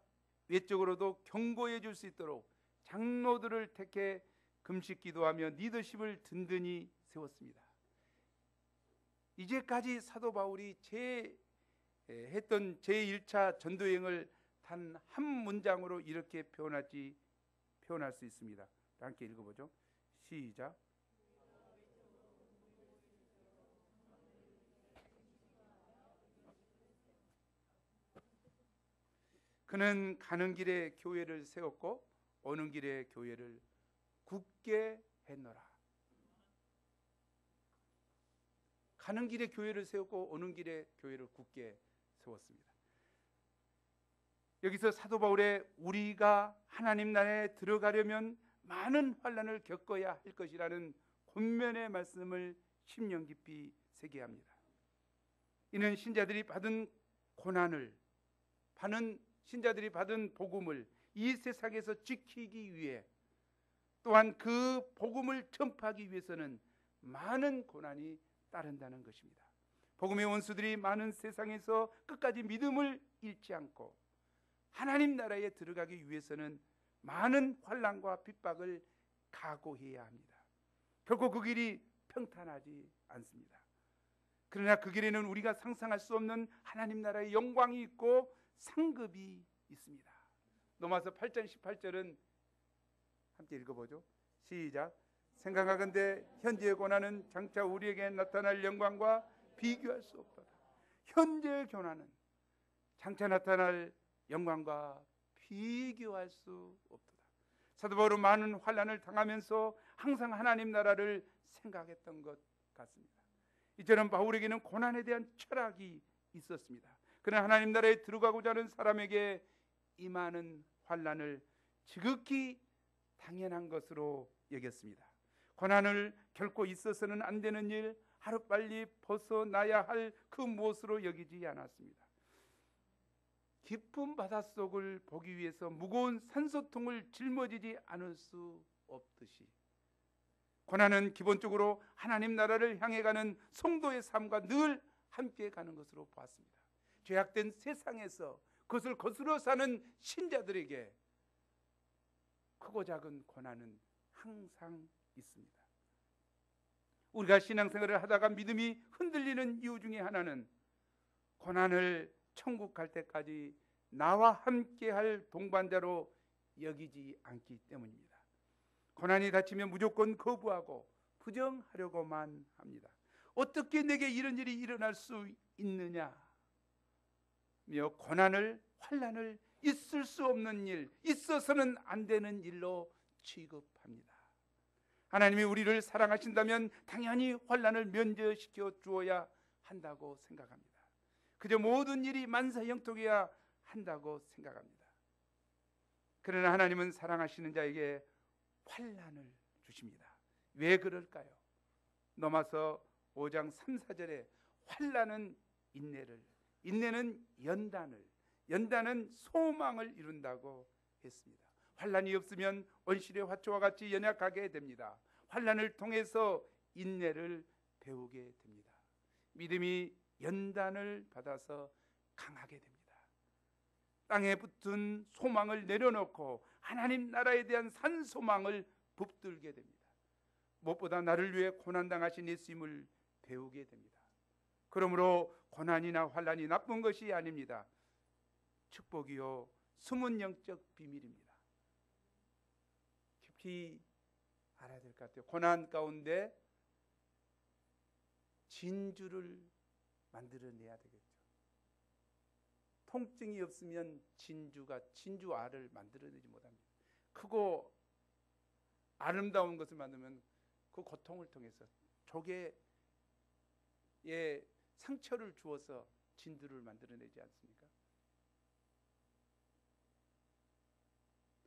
외적으로도 견고해 줄 수 있도록 장로들을 택해 금식 기도하며 리더십을 든든히 세웠습니다. 이제까지 사도 바울이 했던 제1차 전도여행을 단 한 문장으로 이렇게 표현할 수 있습니다. 함께 읽어보죠. 시작. 그는 가는 길에 교회를 세웠고 오는 길에 교회를 굳게 했노라. 가는 길에 교회를 세웠고 오는 길에 교회를 굳게 세웠습니다. 여기서 사도 바울의 우리가 하나님 나라에 들어가려면 많은 환난을 겪어야 할 것이라는 권면의 말씀을 심령 깊이 새겨야 합니다. 이는 신자들이 받은 고난을 신자들이 받은 복음을 이 세상에서 지키기 위해 또한 그 복음을 전파하기 위해서는 많은 고난이 따른다는 것입니다. 복음의 원수들이 많은 세상에서 끝까지 믿음을 잃지 않고 하나님 나라에 들어가기 위해서는 많은 환난과 핍박을 각오해야 합니다. 결코 그 길이 평탄하지 않습니다. 그러나 그 길에는 우리가 상상할 수 없는 하나님 나라의 영광이 있고 상급이 있습니다. 로마서 8장 18절은 함께 읽어보죠. 시작. 생각하건대 현재의 고난은 장차 우리에게 나타날 영광과 비교할 수 없도다. 현재의 고난은 장차 나타날 영광과 비교할 수 없도다. 사도 바울은 많은 환난을 당하면서 항상 하나님 나라를 생각했던 것 같습니다. 이처럼 바울에게는 고난에 대한 철학이 있었습니다. 그는 하나님 나라에 들어가고자 하는 사람에게 임하는 환난을 지극히 당연한 것으로 여겼습니다. 고난을 결코 있어서는 안 되는 일, 하루빨리 벗어나야 할 그 무엇으로 여기지 않았습니다. 깊은 바닷속을 보기 위해서 무거운 산소통을 짊어지지 않을 수 없듯이 고난은 기본적으로 하나님 나라를 향해 가는 성도의 삶과 늘 함께 가는 것으로 보았습니다. 죄악된 세상에서 그것을 거스러 사는 신자들에게 크고 작은 고난은 항상 있습니다. 우리가 신앙생활을 하다가 믿음이 흔들리는 이유 중에 하나는 고난을 천국 갈 때까지 나와 함께 할 동반자로 여기지 않기 때문입니다. 고난이 닥치면 무조건 거부하고 부정하려고만 합니다. 어떻게 내게 이런 일이 일어날 수 있느냐 며 고난을, 환난을 있을 수 없는 일, 있어서는 안 되는 일로 취급합니다. 하나님이 우리를 사랑하신다면 당연히 환난을 면제시켜 주어야 한다고 생각합니다. 그저 모든 일이 만사형통해야 한다고 생각합니다. 그러나 하나님은 사랑하시는 자에게 환난을 주십니다. 왜 그럴까요? 로마서 5장 3, 4절에 환난은 인내를, 인내는 연단을, 연단은 소망을 이룬다고 했습니다. 환난이 없으면 온실의 화초와 같이 연약하게 됩니다. 환난을 통해서 인내를 배우게 됩니다. 믿음이 연단을 받아서 강하게 됩니다. 땅에 붙은 소망을 내려놓고 하나님 나라에 대한 산 소망을 붙들게 됩니다. 무엇보다 나를 위해 고난당하신 예수님을 배우게 됩니다. 그러므로 고난이나 환난이 나쁜 것이 아닙니다. 축복이요 숨은 영적 비밀입니다. 깊이 알아야 될 것 같아요. 고난 가운데 진주를 만들어내야 되겠죠. 통증이 없으면 진주알을 만들어내지 못합니다. 크고 아름다운 것을 만들면 그 고통을 통해서 조개에 상처를 주어서 진주를 만들어내지 않습니까?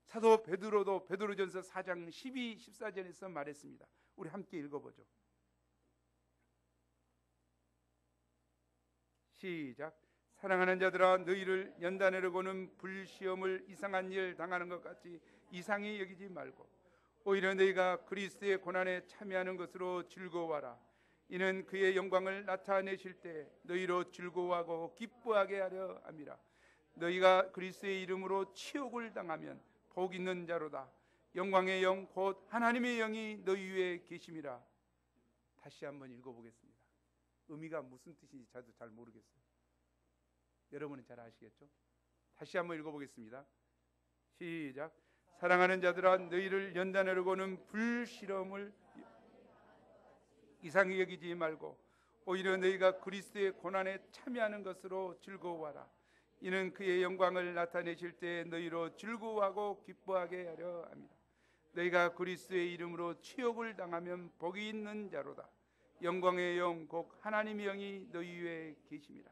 사도 베드로도 베드로전서 4장 12, 14절에서 말했습니다. 우리 함께 읽어보죠. 시작. 사랑하는 자들아 너희를 연단하려고는 불시험을 이상한 일 당하는 것 같이 이상히 여기지 말고 오히려 너희가 그리스도의 고난에 참여하는 것으로 즐거워하라. 이는 그의 영광을 나타내실 때 너희로 즐거워하고 기뻐하게 하려 함이라. 너희가 그리스도의 이름으로 치욕을 당하면 복 있는 자로다. 영광의 영 곧 하나님의 영이 너희 위에 계심이라. 다시 한번 읽어보겠습니다. 의미가 무슨 뜻인지 저도 잘 모르겠어요. 여러분은 잘 아시겠죠? 다시 한번 읽어보겠습니다. 시작. 사랑하는 자들아 너희를 연단하려고는 불시험을 이상히 여기지 말고 오히려 너희가 그리스도의 고난에 참여하는 것으로 즐거워하라. 이는 그의 영광을 나타내실 때 너희로 즐거워하고 기뻐하게 하려 합니다. 너희가 그리스도의 이름으로 치욕을 당하면 복이 있는 자로다. 영광의 영 곧 하나님의 영이 너희 위에 계심이라.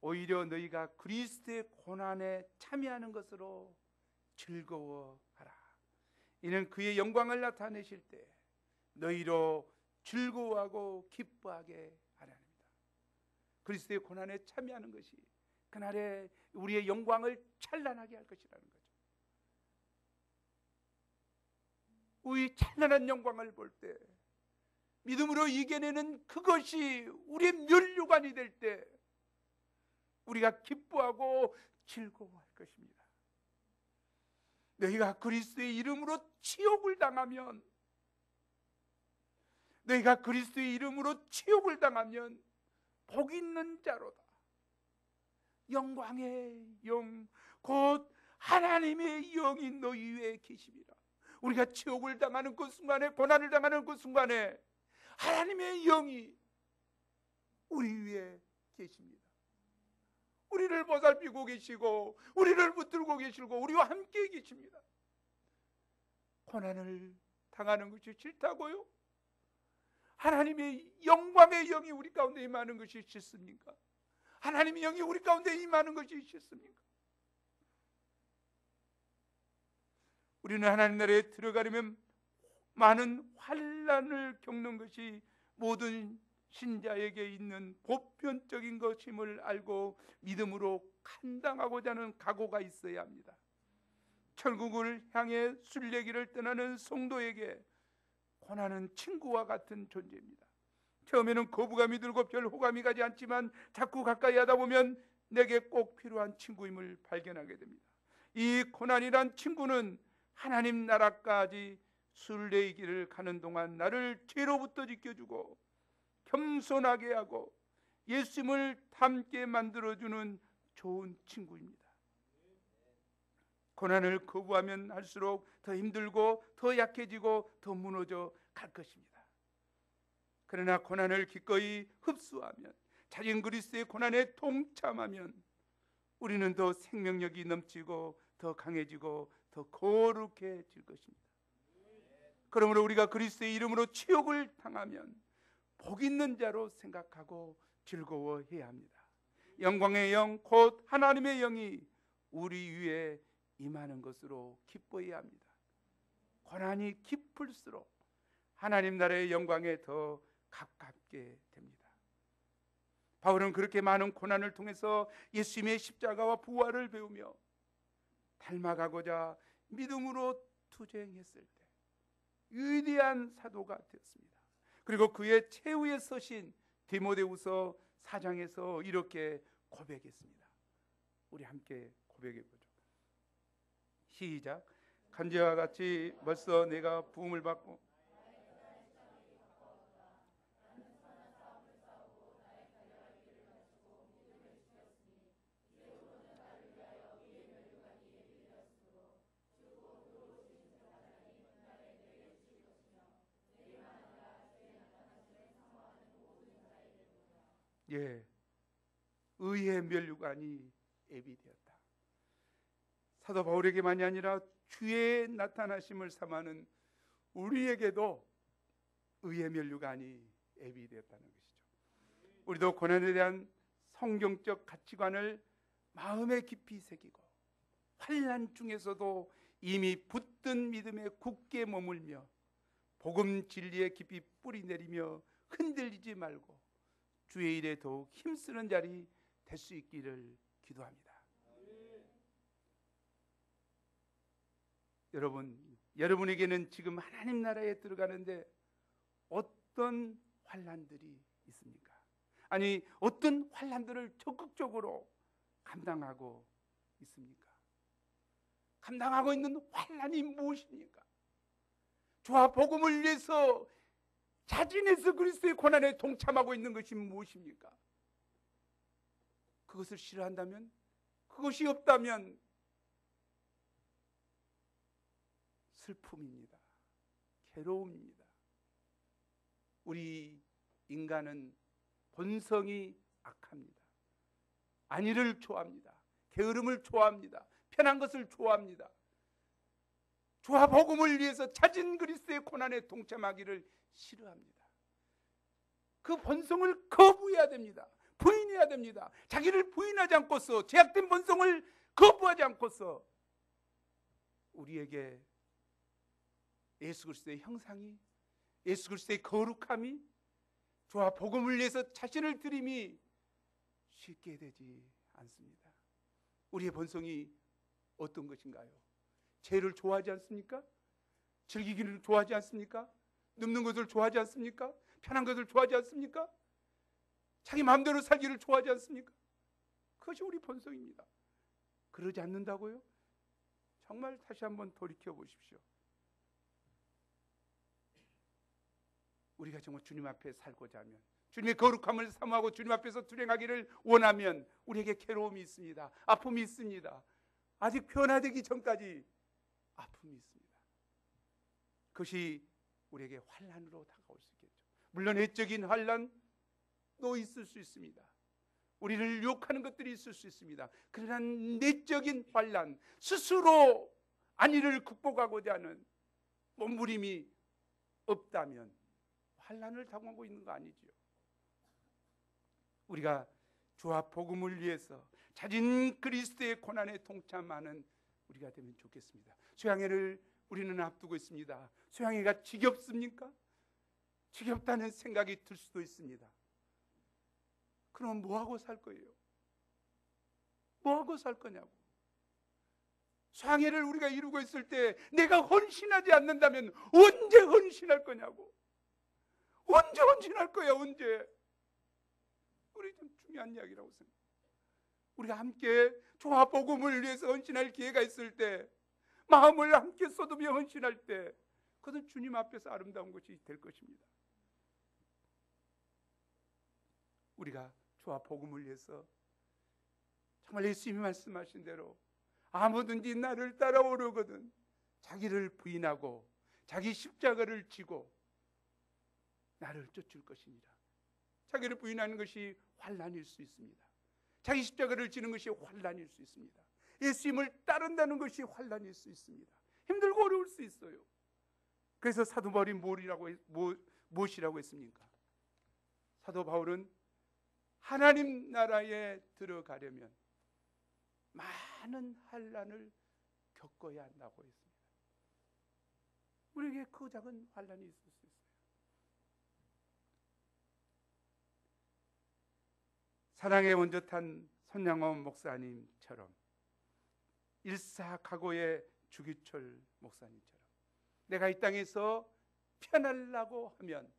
오히려 너희가 그리스도의 고난에 참여하는 것으로 즐거워하라. 이는 그의 영광을 나타내실 때 너희로 즐거워하고 기뻐하게 하라. 그리스도의 고난에 참여하는 것이 그날에 우리의 영광을 찬란하게 할 것이라는 거죠. 우리 찬란한 영광을 볼 때 믿음으로 이겨내는 그것이 우리의 면류관이 될 때 우리가 기뻐하고 즐거워할 것입니다. 너희가 그리스도의 이름으로 치욕을 당하면, 너희가 그리스도의 이름으로 치욕을 당하면 복 있는 자로다. 영광의 영, 곧 하나님의 영이 너희 위에 계십니다. 우리가 치욕을 당하는 그 순간에, 고난을 당하는 그 순간에 하나님의 영이 우리 위에 계십니다. 우리를 보살피고 계시고, 우리를 붙들고 계시고, 우리와 함께 계십니다. 고난을 당하는 것이 싫다고요? 하나님의 영광의 영이 우리 가운데 임하는 것이 싫습니까? 하나님의 영이 우리 가운데 임하는 것이 싫습니까? 우리는 하나님 나라에 들어가려면 많은 환난을 겪는 것이 모든 신자에게 있는 보편적인 것임을 알고 믿음으로 감당하고자 하는 각오가 있어야 합니다. 천국을 향해 순례길을 떠나는 성도에게 고난은 친구와 같은 존재입니다. 처음에는 거부감이 들고 별 호감이 가지 않지만 자꾸 가까이 하다 보면 내게 꼭 필요한 친구임을 발견하게 됩니다. 이 고난이란 친구는 하나님 나라까지 순례의 길을 가는 동안 나를 죄로부터 지켜주고 겸손하게 하고 예수님을 닮게 만들어주는 좋은 친구입니다. 고난을 거부하면 할수록 더 힘들고 더 약해지고 더 무너져 갈 것입니다. 그러나 고난을 기꺼이 흡수하면, 자진 그리스도의 고난에 동참하면 우리는 더 생명력이 넘치고 더 강해지고 더 거룩해질 것입니다. 그러므로 우리가 그리스도의 이름으로 치욕을 당하면 복 있는 자로 생각하고 즐거워해야 합니다. 영광의 영, 곧 하나님의 영이 우리 위에 임하는 것으로 기뻐해야 합니다. 고난이 깊을수록 하나님 나라의 영광에 더 가깝게 됩니다. 바울은 그렇게 많은 고난을 통해서 예수님의 십자가와 부활을 배우며 닮아가고자 믿음으로 투쟁했을 때 위대한 사도가 되었습니다. 그리고 그의 최후에 서신 디모데후서 4장에서 이렇게 고백했습니다. 우리 함께 고백해 보죠. 시작. 간제와 같이 벌써 내가 부음을 받고 의의 면류관이 예비되었다. 사도 바울에게만이 아니라 주의 나타나심을 삼하는 우리에게도 의의 면류관이 예비되었다는 것이죠. 우리도 고난에 대한 성경적 가치관을 마음에 깊이 새기고 환난 중에서도 이미 붙든 믿음에 굳게 머물며 복음 진리에 깊이 뿌리 내리며 흔들리지 말고 주의 일에 더욱 힘쓰는 자리 될 수 있기를 기도합니다. 여러분에게는 지금 하나님 나라에 들어가는데 어떤 환난들이 있습니까? 아니, 어떤 환난들을 적극적으로 감당하고 있습니까? 감당하고 있는 환난이 무엇입니까? 주와 복음을 위해서 자진해서 그리스도의 고난에 동참하고 있는 것이 무엇입니까? 그것을 싫어한다면, 그것이 없다면 슬픔입니다. 괴로움입니다. 우리 인간은 본성이 악합니다. 안위를 좋아합니다. 게으름을 좋아합니다. 편한 것을 좋아합니다. 주와 복음을 위해서 자진 그리스도의 고난에 동참하기를 싫어합니다. 그 본성을 거부해야 됩니다. 부인해야 됩니다. 자기를 부인하지 않고서, 제약된 본성을 거부하지 않고서 우리에게 예수 그리스도의 형상이, 예수 그리스도의 거룩함이, 주와 복음을 위해서 자신을 드림이 쉽게 되지 않습니다. 우리의 본성이 어떤 것인가요? 죄를 좋아하지 않습니까? 즐기기를 좋아하지 않습니까? 눕는 것을 좋아하지 않습니까? 편한 것을 좋아하지 않습니까? 자기 마음대로 살기를 좋아하지 않습니까? 그것이 우리 본성입니다. 그러지 않는다고요? 정말 다시 한번 돌이켜 보십시오. 우리가 정말 주님 앞에 살고자 하면, 주님의 거룩함을 사모하고 주님 앞에서 투쟁하기를 원하면 우리에게 괴로움이 있습니다. 아픔이 있습니다. 아직 변화되기 전까지 아픔이 있습니다. 그것이 우리에게 환난으로 다가올 수 있겠죠. 물론 외적인 환난도 있을 수 있습니다. 우리를 유혹하는 것들이 있을 수 있습니다. 그러나 내적인 환난, 스스로 안위를 극복하고자 하는 몸부림이 없다면 환난을 당하고 있는 거 아니지요. 우리가 주와 복음을 위해서 자진 그리스도의 고난에 동참하는 우리가 되면 좋겠습니다. 수양회를 우리는 앞두고 있습니다. 수양회가 지겹습니까? 지겹다는 생각이 들 수도 있습니다. 그럼 뭐하고 살 거예요? 뭐하고 살 거냐고. 수양회를 우리가 이루고 있을 때 내가 헌신하지 않는다면 언제 헌신할 거냐고. 언제 헌신할 거야, 언제? 우리 좀 중요한 이야기라고 생각합니다. 우리가 함께 주와 복음을 위해서 헌신할 기회가 있을 때, 마음을 함께 쏟으며 헌신할 때, 그것은 주님 앞에서 아름다운 것이 될 것입니다. 우리가 주와 복음을 위해서 정말 예수님이 말씀하신 대로 아무든지 나를 따라오려거든 자기를 부인하고 자기 십자가를 지고 나를 쫓을 것이니라. 자기를 부인하는 것이 환난일 수 있습니다. 자기 십자가를 지는 것이 환난일 수 있습니다. 예수님을 따른다는 것이 환난일 수 있습니다. 힘들고 어려울 수 있어요. 그래서 사도 바울이 무엇이라고 했습니까? 사도 바울은 하나님 나라에 들어가려면 많은 환난을 겪어야 한다고 했습니다. 우리에게 그 작은 환난이 있을 수 있어요. 사랑의 원조탄 손양원 목사님처럼, 일사각오의 주기철 목사님처럼 내가 이 땅에서 편하려고 하면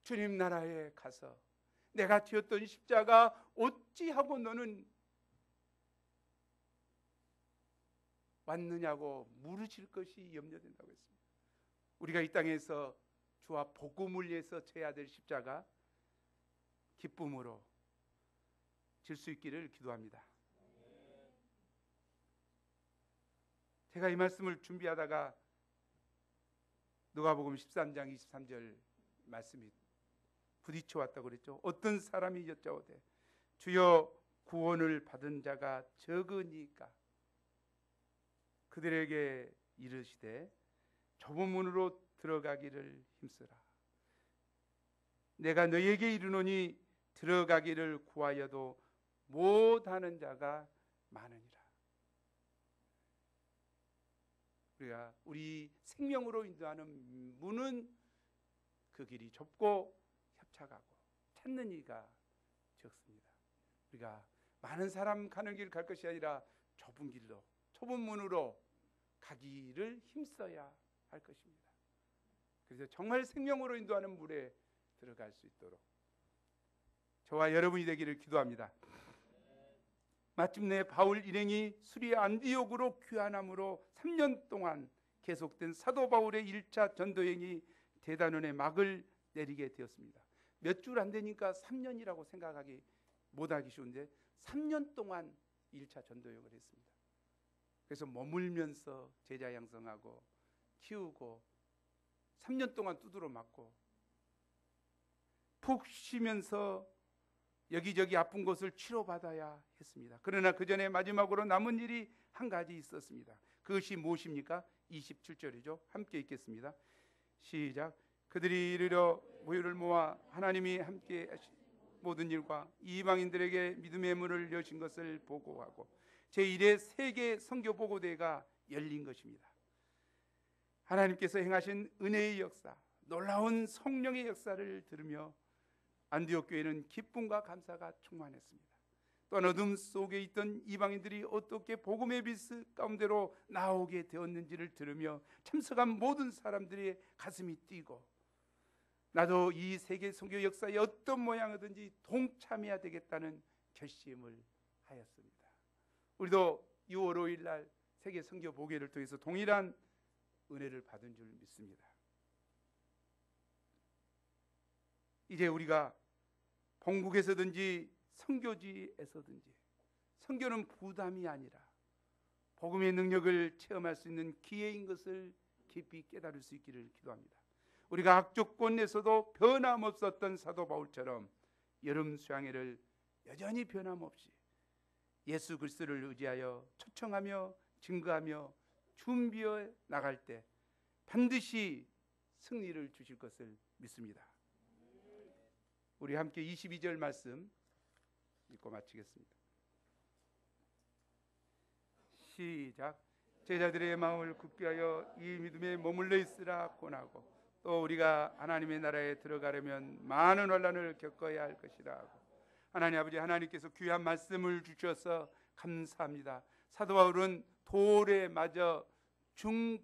주님 나라에 가서 내가 지었던 십자가 어찌하고 너는 왔느냐고 물으실 것이 염려된다고 했습니다. 우리가 이 땅에서 주와 복음을 위해서 져야 될 십자가 기쁨으로 질 수 있기를 기도합니다. 제가 이 말씀을 준비하다가 누가복음 13장 23절 말씀이 부딪혀 왔다고 그랬죠. 어떤 사람이 여짜오되 주여 구원을 받은 자가 적으니까 그들에게 이르시되 좁은 문으로 들어가기를 힘쓰라. 내가 너희에게 이르노니 들어가기를 구하여도 못하는 자가 많으니라. 우리가 우리 생명으로 인도하는 문은 그 길이 좁고 협착하고 찾는 이가 적습니다. 우리가 많은 사람 가는 길 갈 것이 아니라 좁은 길로, 좁은 문으로 가기를 힘써야 할 것입니다. 그래서 정말 생명으로 인도하는 물에 들어갈 수 있도록 저와 여러분이 되기를 기도합니다. 마침내 바울 일행이 수리아 안디옥으로 귀환함으로 3년 동안 계속된 사도 바울의 1차 전도행이 대단원의 막을 내리게 되었습니다. 몇 줄 안 되니까 3년이라고 생각하기 못하기 쉬운데 3년 동안 1차 전도행을 했습니다. 그래서 머물면서 제자 양성하고 키우고 3년 동안 두드러 맞고 푹 쉬면서 여기저기 아픈 곳을 치료받아야 했습니다. 그러나 그 전에 마지막으로 남은 일이 한 가지 있었습니다. 그것이 무엇입니까? 27절이죠. 함께 읽겠습니다. 시작. 그들이 이르러 무효를 모아 하나님이 함께 하신 모든 일과 이방인들에게 믿음의 문을 여신 것을 보고하고 제1회 세계 선교 보고대회가 열린 것입니다. 하나님께서 행하신 은혜의 역사, 놀라운 성령의 역사를 들으며 안디옥 교회는 기쁨과 감사가 충만했습니다. 또한 어둠 속에 있던 이방인들이 어떻게 복음의 빛 가운데로 나오게 되었는지를 들으며 참석한 모든 사람들의 가슴이 뛰고 나도 이 세계 선교 역사의 어떤 모양이든지 동참해야 되겠다는 결심을 하였습니다. 우리도 6월 5일 날 세계 선교 보고회를 통해서 동일한 은혜를 받은 줄 믿습니다. 이제 우리가 본국에서든지 선교지에서든지 선교는 부담이 아니라 복음의 능력을 체험할 수 있는 기회인 것을 깊이 깨달을 수 있기를 기도합니다. 우리가 악조건에서도 변함없었던 사도 바울처럼 여름 수양회를 여전히 변함없이 예수 그리스도를 의지하여 초청하며 증거하며 준비해 나갈 때 반드시 승리를 주실 것을 믿습니다. 우리 함께 22절 말씀 읽고 마치겠습니다. 시작. 제자들의 마음을 굳게 하여 이 믿음에 머물러 있으라 권하고, 또 우리가 하나님의 나라에 들어가려면 많은 환난을 겪어야 할 것이라 하고. 하나님 아버지, 하나님께서 귀한 말씀을 주셔서 감사합니다. 사도 바울은 돌에 맞아 죽는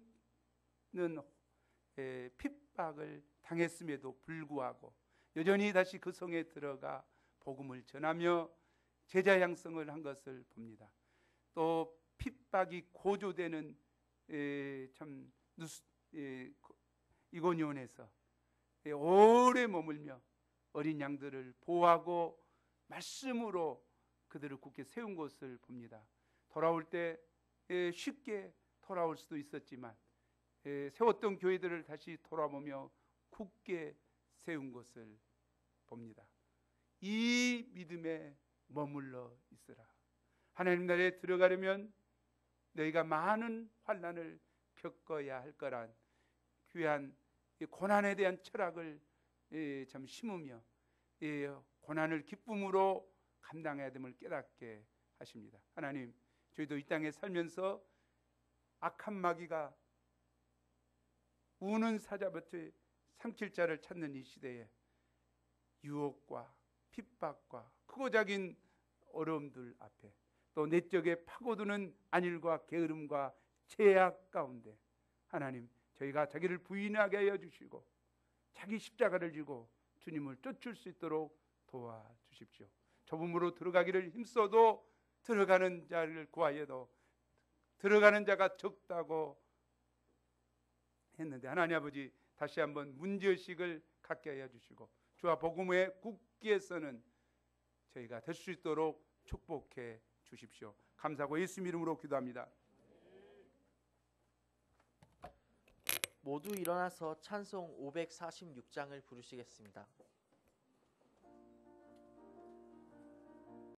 핍박을 당했음에도 불구하고 여전히 다시 그 성에 들어가 복음을 전하며 제자 양성을 한 것을 봅니다. 또 핍박이 고조되는 이고니온에서 오래 머물며 어린 양들을 보호하고 말씀으로 그들을 굳게 세운 것을 봅니다. 돌아올 때 쉽게 돌아올 수도 있었지만 세웠던 교회들을 다시 돌아보며 굳게 세운 것을 봅니다. 이 믿음에 머물러 있으라. 하나님 나라에 들어가려면 너희가 많은 환난을 겪어야 할 거란 귀한 고난에 대한 철학을 참 심으며 고난을 기쁨으로 감당해야 됨을 깨닫게 하십니다. 하나님, 저희도 이 땅에 살면서 악한 마귀가 우는 사자밭에 삼킬 자를 찾는 이 시대에 유혹과 핍박과 크고 작은 어려움들 앞에 또 내적에 파고드는 안일과 게으름과 죄악 가운데 하나님, 저희가 자기를 부인하게 하여 주시고 자기 십자가를 지고 주님을 쫓을 수 있도록 도와주십시오. 좁음으로 들어가기를 힘써도 들어가는 자를 구하여도 들어가는 자가 적다고 했는데, 하나님 아버지, 다시 한번 문제의식을 갖게 하여 주시고 주와 복음에 굳게 서는 저희가 될 수 있도록 축복해 주십시오. 감사하고 예수 이름으로 기도합니다. 모두 일어나서 찬송 546장을 부르시겠습니다.